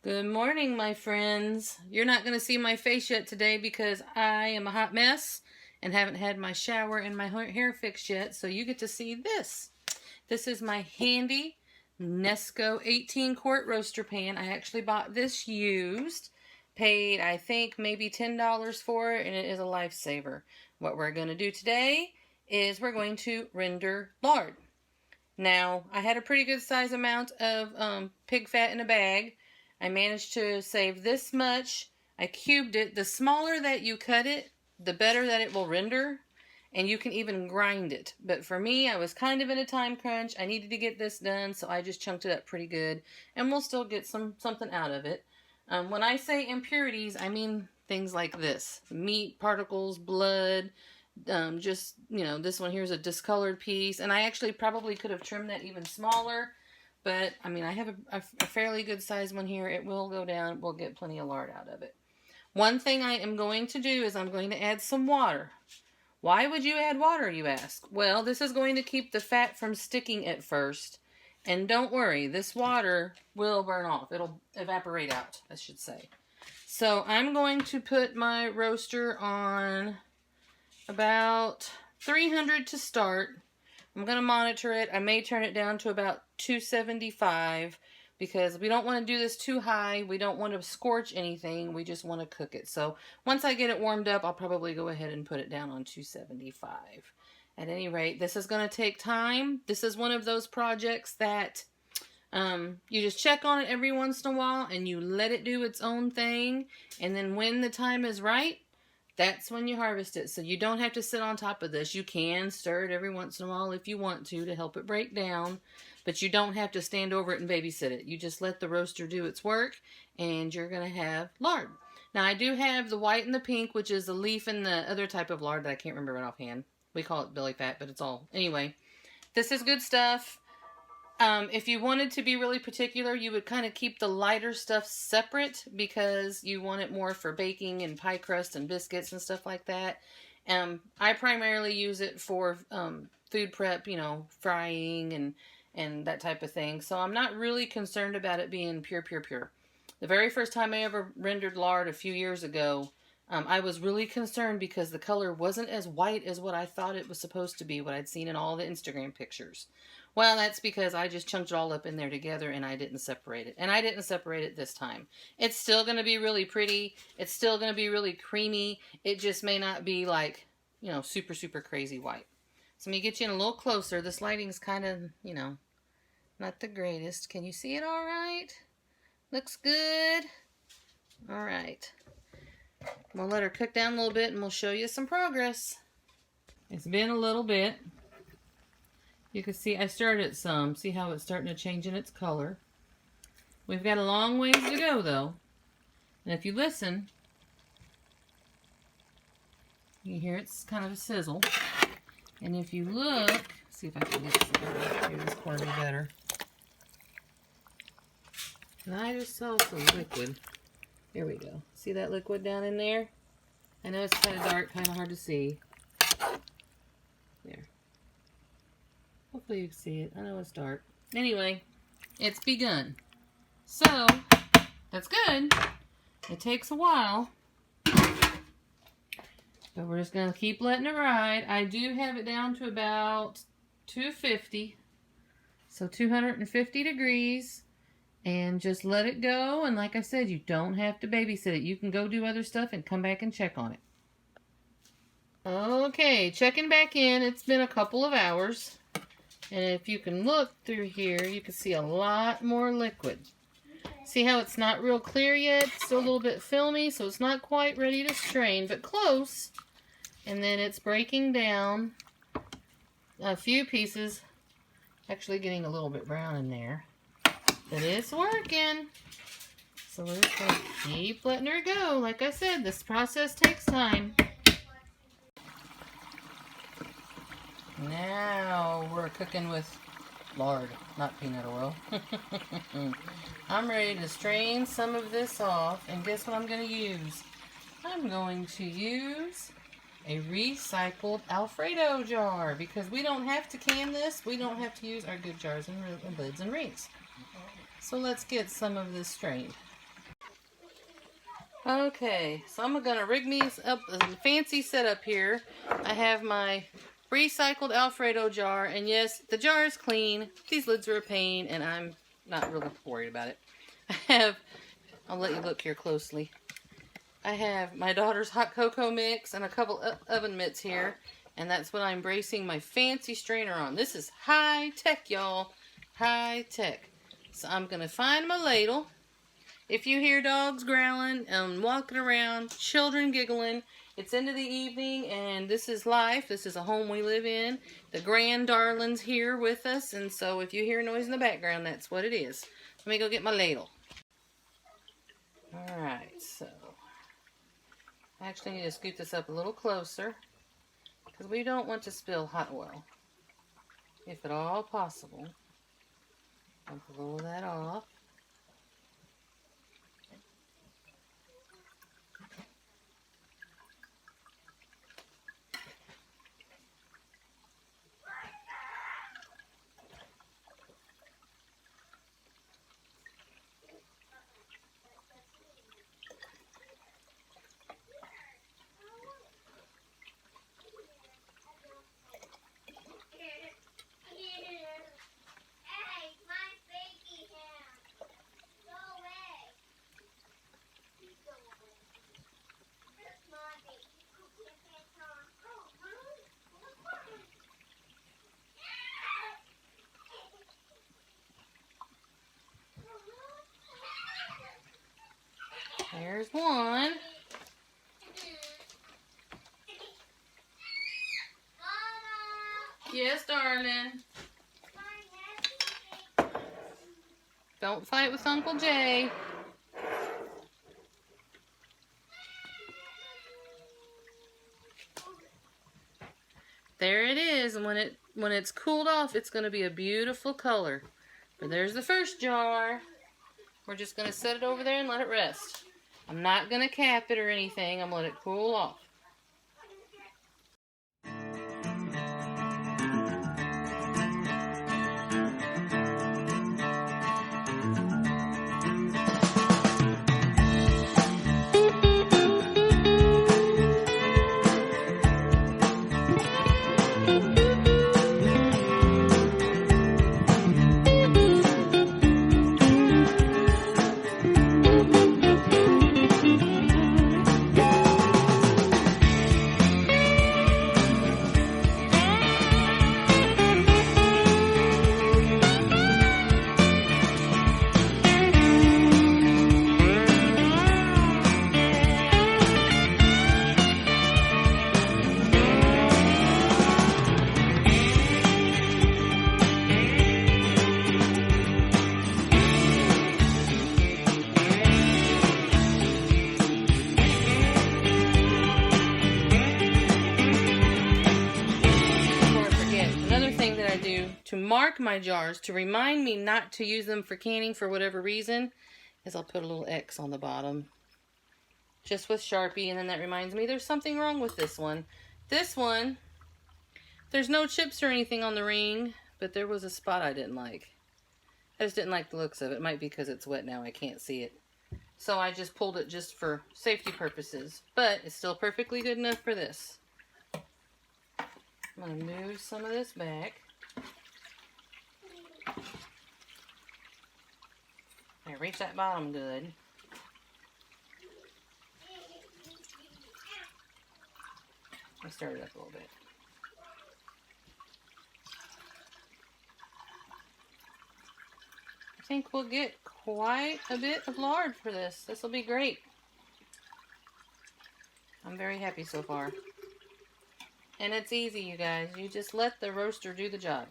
Good morning, my friends. You're not going to see my face yet today because I am a hot mess and haven't had my shower and my hair fixed yet, so you get to see this. This is my handy Nesco 18-quart roaster pan. I actually bought this used, paid I think maybe $10 for it, and it is a lifesaver. What we're going to do today is we're going to render lard. Now, I had a pretty good size amount of pig fat in a bag. I managed to save this much. I cubed it. The smaller that you cut it, the better that it will render. And you can even grind it. But for me, I was kind of in a time crunch. I needed to get this done, so I just chunked it up pretty good. And we'll still get something out of it. When I say impurities, I mean things like this. Meat, particles, blood. Just, this one here is a discolored piece. And I actually probably could have trimmed that even smaller. But, I mean, I have a fairly good size one here. It will go down. We'll get plenty of lard out of it. One thing I am going to do is I'm going to add some water. Why would you add water, you ask? Well, this is going to keep the fat from sticking at first. And don't worry, this water will burn off. It'll evaporate out, I should say. So I'm going to put my roaster on about 300 to start. I'm going to monitor it. I may turn it down to about 275 because we don't want to do this too high. We don't want to scorch anything. We just want to cook it. So once I get it warmed up, I'll probably go ahead and put it down on 275. At any rate, this is going to take time. This is one of those projects that you just check on it every once in a while and you let it do its own thing. And then when the time is right, that's when you harvest it. So you don't have to sit on top of this. You can stir it every once in a while if you want to help it break down. But you don't have to stand over it and babysit it. You just let the roaster do its work and you're going to have lard. Now I do have the white and the pink, which is the leaf and the other type of lard that I can't remember right offhand. We call it belly fat, but it's all. Anyway, this is good stuff. If you wanted to be really particular, you would kind of keep the lighter stuff separate because you want it more for baking and pie crust and biscuits and stuff like that. I primarily use it for food prep, frying and that type of thing. So I'm not really concerned about it being pure. The very first time I ever rendered lard a few years ago, I was really concerned because the color wasn't as white as what I thought it was supposed to be, what I'd seen in all the Instagram pictures. Well, that's because I just chunked it all up in there together and I didn't separate it. And I didn't separate it this time. It's still going to be really pretty. It's still going to be really creamy. It just may not be like, super crazy white. So let me get you in a little closer. This lighting's kind of, not the greatest. Can you see it all right? Looks good. All right. We'll let her cook down a little bit and we'll show you some progress. It's been a little bit. You can see I stirred it some. See how it's starting to change in its color. We've got a long ways to go though. And if you listen, you hear it's kind of a sizzle. And if you look, see if I can get this corner better. And I just saw some liquid. There we go. See that liquid down in there? I know it's kind of dark, kind of hard to see. There. Hopefully you can see it. I know it's dark. Anyway, it's begun. So, that's good. It takes a while. But we're just going to keep letting it ride. I do have it down to about 250. So 250 degrees. And just let it go. And like I said, you don't have to babysit it. You can go do other stuff and come back and check on it. Okay, checking back in. It's been a couple of hours. And if you can look through here, you can see a lot more liquid. See how it's not real clear yet? It's still a little bit filmy, so it's not quite ready to strain, but close. And then it's breaking down a few pieces. Actually getting a little bit brown in there. But it's working. So we're just going to keep letting her go. Like I said, this process takes time. Now we're cooking with lard, not peanut oil. I'm ready to strain some of this off, and guess what I'm going to use? I'm going to use a recycled Alfredo jar because we don't have to can this. We don't have to use our good jars and lids and rings. So let's get some of this strained. Okay, so I'm gonna rig me up a fancy setup here. I have my recycled Alfredo jar, and yes, the jar is clean. These lids are a pain, and I'm not really worried about it. I'll let you look here closely. I have my daughter's hot cocoa mix and a couple oven mitts here, and that's what I'm bracing my fancy strainer on. This is high tech, y'all. High tech. So I'm gonna find my ladle. If you hear dogs growling and walking around, children giggling, it's into the evening and this is life. This is a home we live in. The grand darling's here with us, and so if you hear noise in the background, that's what it is. Let me go get my ladle. Alright, so I actually need to scoot this up a little closer because we don't want to spill hot oil, if at all possible. I'll blow that off. There's one. Yes, darling. Don't fight with Uncle Jay. There it is, and when it's cooled off, it's going to be a beautiful color. But there's the first jar. We're just going to set it over there and let it rest. I'm not going to cap it or anything. I'm going to let it cool off. To mark my jars, to remind me not to use them for canning for whatever reason, is I'll put a little X on the bottom. Just with Sharpie, and then that reminds me there's something wrong with this one. This one, there's no chips or anything on the ring, but there was a spot I didn't like. I just didn't like the looks of it. It might be because it's wet now, I can't see it. So I just pulled it just for safety purposes, but it's still perfectly good enough for this. I'm going to move some of this back. I reach that bottom good. I stir it up a little bit. I think we'll get quite a bit of lard for this. This will be great. I'm very happy so far. And it's easy, you guys. You just let the roaster do the job.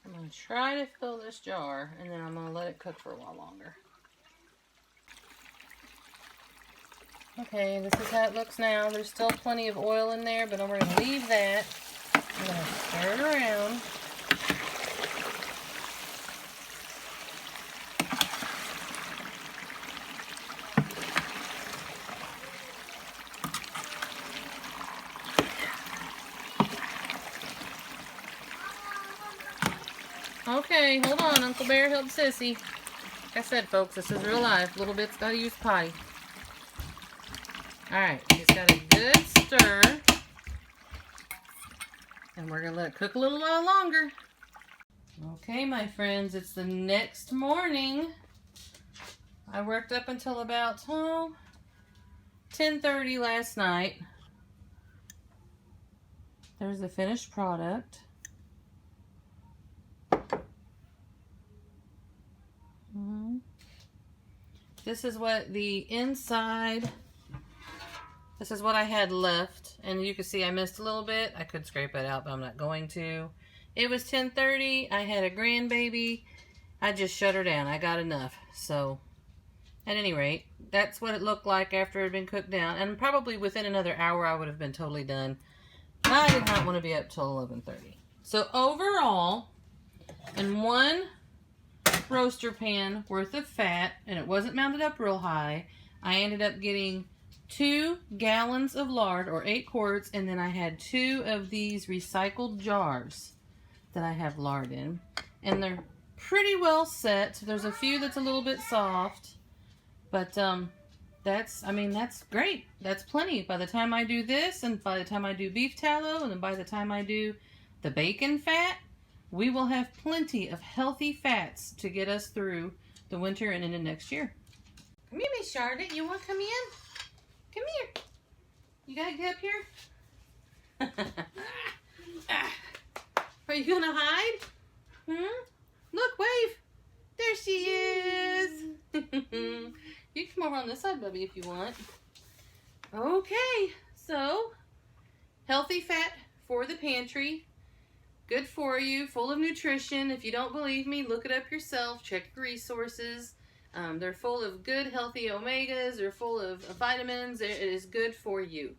I'm going to try to fill this jar, and then I'm going to let it cook for a while longer. Okay, this is how it looks now. There's still plenty of oil in there, but I'm going to leave that. I'm going to stir it around. Okay, hold on. Uncle Bear helped Sissy. Like I said, folks, this is real life. Little bit's got to use potty. Alright, it's got a good stir. And we're going to let it cook a little while longer. Okay, my friends, it's the next morning. I worked up until about 10:30 last night. There's the finished product. This is what the inside, this is what I had left. And you can see I missed a little bit. I could scrape it out, but I'm not going to. It was 10:30. I had a grandbaby. I just shut her down. I got enough. So, at any rate, that's what it looked like after it had been cooked down. And probably within another hour, I would have been totally done. I did not want to be up till 11:30. So, overall, in one roaster pan worth of fat, and it wasn't mounted up real high, I ended up getting 2 gallons of lard, or 8 quarts, and then I had 2 of these recycled jars that I have lard in, and they're pretty well set. There's a few that's a little bit soft, but that's great. That's plenty. By the time I do this, and by the time I do beef tallow, and then by the time I do the bacon fat, we will have plenty of healthy fats to get us through the winter and into next year. Come here, Miss Charlotte. You want to come in? Come here. You gotta get up here. Are you gonna hide? Look, wave. There she is. You can come over on this side, Bubby, if you want. Okay, so healthy fat for the pantry. Good for you, full of nutrition. If you don't believe me, look it up yourself. Check your resources. They're full of good, healthy omegas. They're full of vitamins. It is good for you.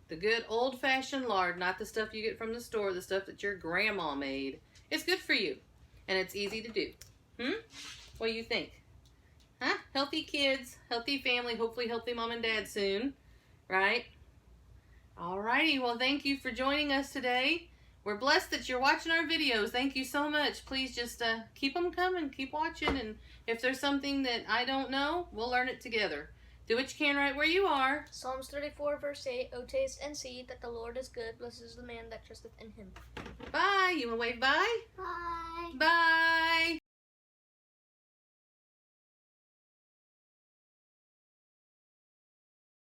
The good old-fashioned lard, not the stuff you get from the store, the stuff that your grandma made. It's good for you, and it's easy to do. What do you think? Huh? Healthy kids, healthy family, hopefully healthy mom and dad soon, right? Alrighty, well, thank you for joining us today. We're blessed that you're watching our videos. Thank you so much. Please just keep them coming. Keep watching. And if there's something that I don't know, we'll learn it together. Do what you can right where you are. Psalms 34 verse 8, O taste and see that the Lord is good. Blessed is the man that trusteth in him. Bye. You want to wave bye? Bye. Bye.